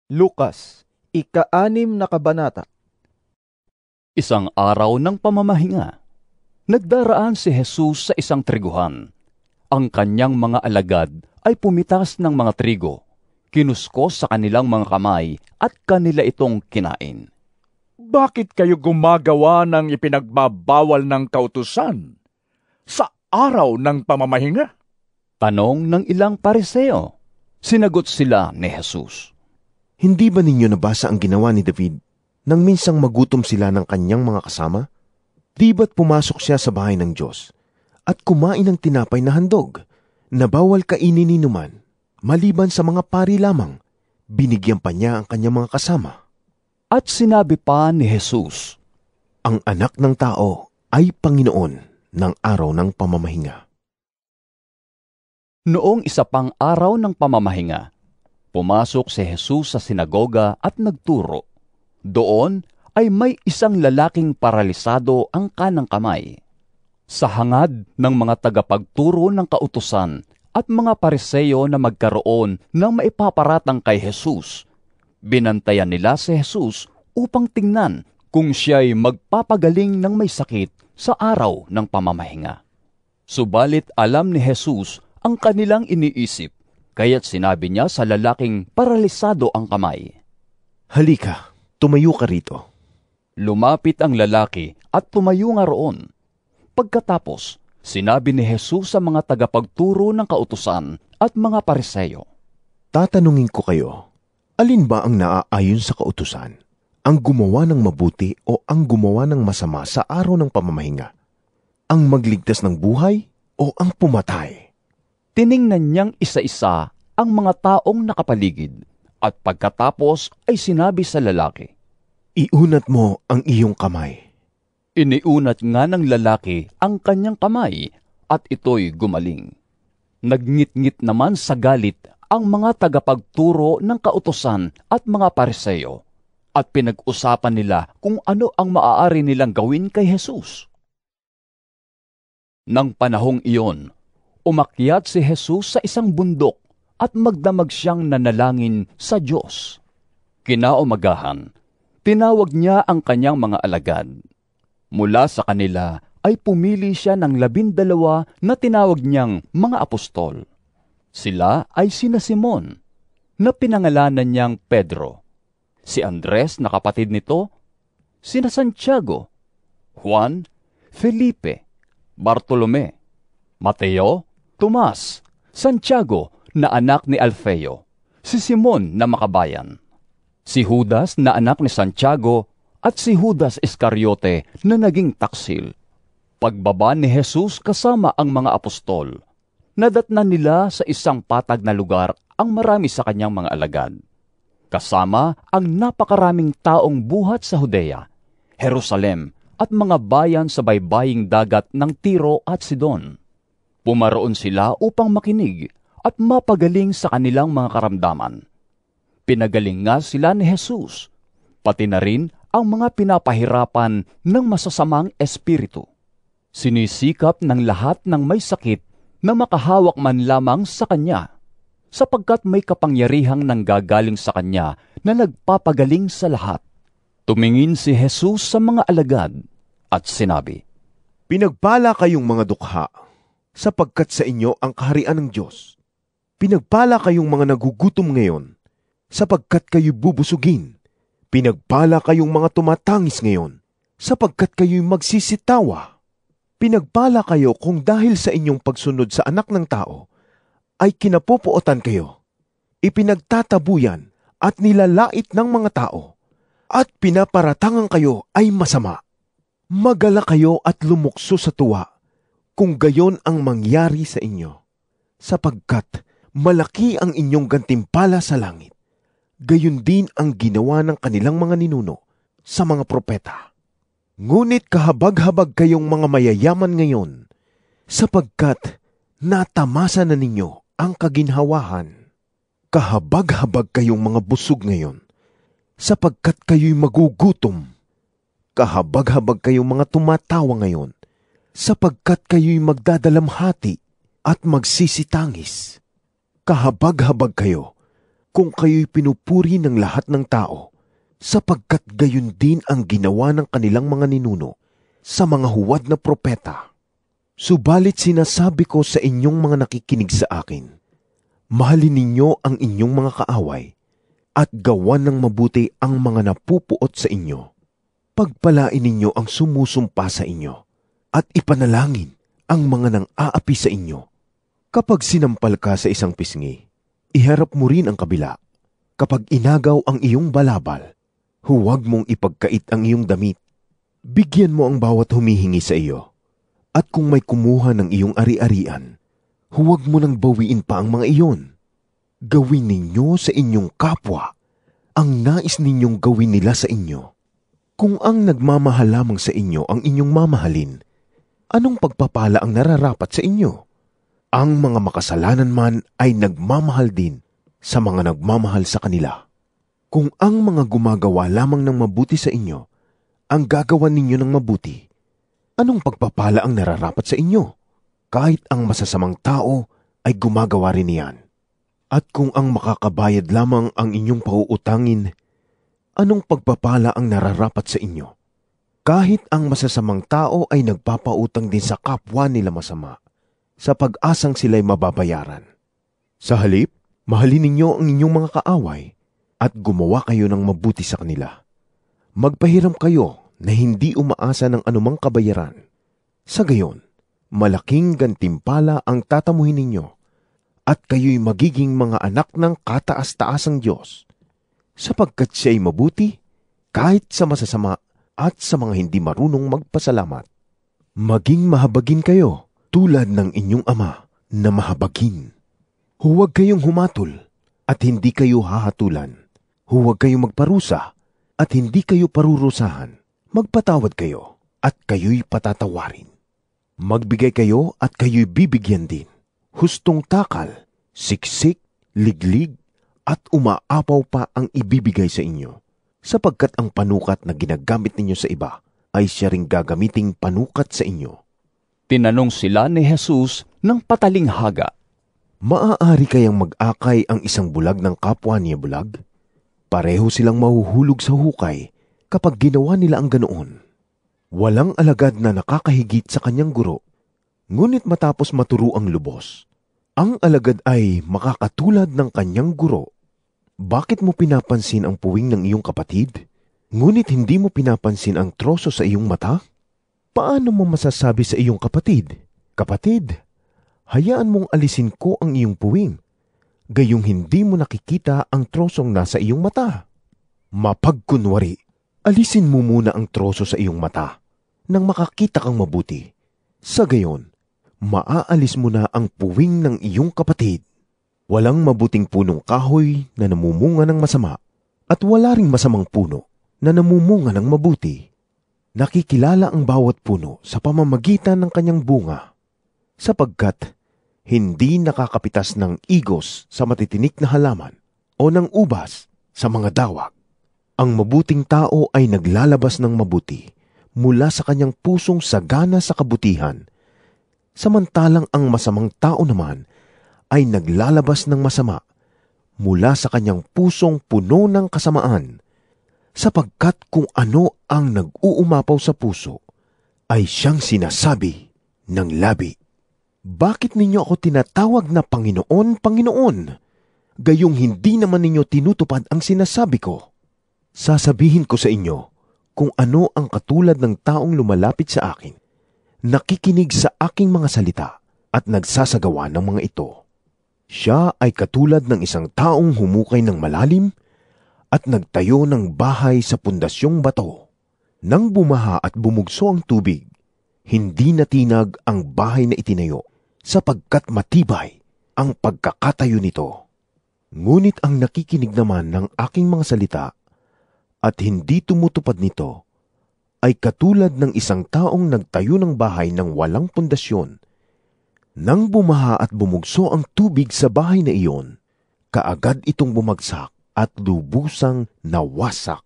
Lukas, ika-6 na kabanata. Isang araw ng pamamahinga, nagdaraan si Jesus sa isang triguhan. Ang kanyang mga alagad ay pumitas ng mga trigo, kinuskos sa kanilang mga kamay at kanila itong kinain. Bakit kayo gumagawa ng ipinagbabawal ng kautusan sa araw ng pamamahinga? Tanong ng ilang Pariseo. Sinagot sila ni Jesus. Hindi ba ninyo nabasa ang ginawa ni David nang minsang magutom sila ng kanyang mga kasama? Di ba't pumasok siya sa bahay ng Diyos at kumain ng tinapay na handog, na bawal kainin ni numan, maliban sa mga pari lamang? Binigyan pa niya ang kanyang mga kasama. At sinabi pa ni Jesus, Ang anak ng tao ay Panginoon ng araw ng pamamahinga. Noong isa pang araw ng pamamahinga, pumasok si Jesus sa sinagoga at nagturo. Doon ay may isang lalaking paralisado ang kanang kamay. Sa hangad ng mga tagapagturo ng kautusan at mga Pariseo na magkaroon ng maipaparatang kay Jesus, binantayan nila si Jesus upang tingnan kung siya'y magpapagaling ng may sakit sa araw ng pamamahinga. Subalit alam ni Jesus ang kanilang iniisip, kaya't sinabi niya sa lalaking paralisado ang kamay, Halika, tumayo ka rito. Lumapit ang lalaki at tumayo nga roon. Pagkatapos, sinabi ni Jesus sa mga tagapagturo ng kautusan at mga Pariseo, Tatanungin ko kayo, alin ba ang naaayon sa kautusan? Ang gumawa ng mabuti o ang gumawa ng masama sa araw ng pamamahinga? Ang magligtas ng buhay o ang pumatay? Tiningnan niyang isa-isa ang mga taong nakapaligid at pagkatapos ay sinabi sa lalaki, Iunat mo ang iyong kamay. Iniunat nga ng lalaki ang kanyang kamay at ito'y gumaling. Nagngit-ngit naman sa galit ang mga tagapagturo ng kautusan at mga Pariseo at pinag-usapan nila kung ano ang maaari nilang gawin kay Jesus. Nang panahong iyon, umakyat si Jesus sa isang bundok at magdamag siyang nanalangin sa Diyos. Kinaumagahan, tinawag niya ang kanyang mga alagad. Mula sa kanila ay pumili siya ng 12 na tinawag niyang mga apostol. Sila ay sina Simon, na pinangalanan niyang Pedro, si Andres na kapatid nito, sina Santiago, Juan, Felipe, Bartolome, Mateo, Tomas, Santiago na anak ni Alfeo, si Simon na makabayan, si Judas na anak ni Santiago at si Judas Iscariote na naging taksil. Pagbaba ni Jesus kasama ang mga apostol, nadatnan nila sa isang patag na lugar ang marami sa kanyang mga alagad, kasama ang napakaraming taong buhat sa Judea, Jerusalem at mga bayan sa baybaying dagat ng Tiro at Sidon. Pumaroon sila upang makinig at mapagaling sa kanilang mga karamdaman. Pinagaling nga sila ni Jesus, pati na rin ang mga pinapahirapan ng masasamang espiritu. Sinisikap ng lahat ng may sakit na makahawak man lamang sa kanya, sapagkat may kapangyarihang nanggagaling sa kanya na nagpapagaling sa lahat. Tumingin si Jesus sa mga alagad at sinabi, Pinagpala kayong mga dukha, sapagkat sa inyo ang kaharian ng Diyos. Pinagpala kayong mga nagugutom ngayon, sapagkat kayo'y bubusugin. Pinagpala kayong mga tumatangis ngayon, sapagkat kayo'y magsisitawa. Pinagpala kayo kung dahil sa inyong pagsunod sa anak ng tao, ay kinapupuotan kayo, ipinagtatabuyan at nilalait ng mga tao, at pinaparatangan kayo ay masama. Magala kayo at lumukso sa tuwa, kung gayon ang mangyari sa inyo, sapagkat malaki ang inyong gantimpala sa langit. Gayon din ang ginawa ng kanilang mga ninuno sa mga propeta. Ngunit kahabag-habag kayong mga mayayaman ngayon, sapagkat natamasa na ninyo ang kaginhawahan. Kahabag-habag kayong mga busog ngayon, sapagkat kayo'y magugutom. Kahabag-habag kayong mga tumatawa ngayon, sapagkat kayo'y magdadalamhati at magsisitangis. Kahabag-habag kayo, kung kayo'y pinupuri ng lahat ng tao, sapagkat gayon din ang ginawa ng kanilang mga ninuno sa mga huwad na propeta. Subalit sinasabi ko sa inyong mga nakikinig sa akin, mahalin ninyo ang inyong mga kaaway at gawan ng mabuti ang mga napupuot sa inyo. Pagpalain ninyo ang sumusumpa sa inyo at ipanalangin ang mga nang-aapi sa inyo. Kapag sinampal ka sa isang pisngi, iharap mo rin ang kabila. Kapag inagaw ang iyong balabal, huwag mong ipagkait ang iyong damit. Bigyan mo ang bawat humihingi sa iyo. At kung may kumuha ng iyong ari-arian, huwag mo nang bawiin pa ang mga iyon. Gawin ninyo sa inyong kapwa ang nais ninyong gawin nila sa inyo. Kung ang nagmamahal lamang sa inyo ang inyong mamahalin, anong pagpapala ang nararapat sa inyo? Ang mga makasalanan man ay nagmamahal din sa mga nagmamahal sa kanila. Kung ang mga gumagawa lamang ng mabuti sa inyo ang gagawan ninyo ng mabuti, anong pagpapala ang nararapat sa inyo? Kahit ang masasamang tao ay gumagawa rin niyan. At kung ang makakabayad lamang ang inyong pauutangin, anong pagpapala ang nararapat sa inyo? Kahit ang masasamang tao ay nagpapautang din sa kapwa nila masama, sa pag-asang sila'y mababayaran. Sa halip, mahalin ninyo ang inyong mga kaaway at gumawa kayo ng mabuti sa kanila. Magpahiram kayo na hindi umaasa ng anumang kabayaran. Sa gayon, malaking gantimpala ang tatamuhin ninyo at kayo'y magiging mga anak ng kataas-taasang Diyos, sapagkat siya'y mabuti kahit sa masasama at sa mga hindi marunong magpasalamat. Maging mahabagin kayo tulad ng inyong ama na mahabagin. Huwag kayong humatol at hindi kayo hahatulan. Huwag kayong magparusa at hindi kayo parurusahan. Magpatawad kayo at kayo'y patatawarin. Magbigay kayo at kayo'y bibigyan din. Hustong takal, siksik, liglig, at umaapaw pa ang ibibigay sa inyo, sapagkat ang panukat na ginagamit ninyo sa iba ay siya ring gagamiting panukat sa inyo. Tinanong sila ni Jesus ng patalinghaga, Maaari kayang mag-akay ang isang bulag ng kapwa niya bulag? Pareho silang mahuhulog sa hukay kapag ginawa nila ang ganoon. Walang alagad na nakakahigit sa kanyang guro, ngunit matapos maturo ang lubos, ang alagad ay makakatulad ng kanyang guro. Bakit mo pinapansin ang puwing ng iyong kapatid, ngunit hindi mo pinapansin ang troso sa iyong mata? Paano mo masasabi sa iyong kapatid, Kapatid, hayaan mong alisin ko ang iyong puwing, gayong hindi mo nakikita ang trosong nasa iyong mata? Mapagkunwari, alisin mo muna ang troso sa iyong mata nang makakita kang mabuti. Sa gayon, maaalis mo na ang puwing ng iyong kapatid. Walang mabuting punong kahoy na namumunga ng masama at wala ring masamang puno na namumunga ng mabuti. Nakikilala ang bawat puno sa pamamagitan ng kanyang bunga, sapagkat hindi nakakapitas ng igos sa matitinik na halaman o ng ubas sa mga dawag. Ang mabuting tao ay naglalabas ng mabuti mula sa kanyang pusong sagana sa kabutihan, samantalang ang masamang tao naman ay naglalabas ng masama mula sa kanyang pusong puno ng kasamaan, sapagkat kung ano ang nag-uumapaw sa puso ay siyang sinasabi ng labi. Bakit ninyo ako tinatawag na Panginoon, Panginoon? Gayong hindi naman ninyo tinutupad ang sinasabi ko. Sasabihin ko sa inyo kung ano ang katulad ng taong lumalapit sa akin, nakikinig sa aking mga salita at nagsasagawa ng mga ito. Siya ay katulad ng isang taong humukay ng malalim at nagtayo ng bahay sa pundasyong bato. Nang bumaha at bumugso ang tubig, hindi natinag ang bahay na itinayo, sapagkat matibay ang pagkakatayo nito. Ngunit ang nakikinig naman ng aking mga salita at hindi tumutupad nito, ay katulad ng isang taong nagtayo ng bahay ng walang pundasyon. Nang bumaha at bumugso ang tubig sa bahay na iyon, kaagad itong bumagsak at lubusang nawasak.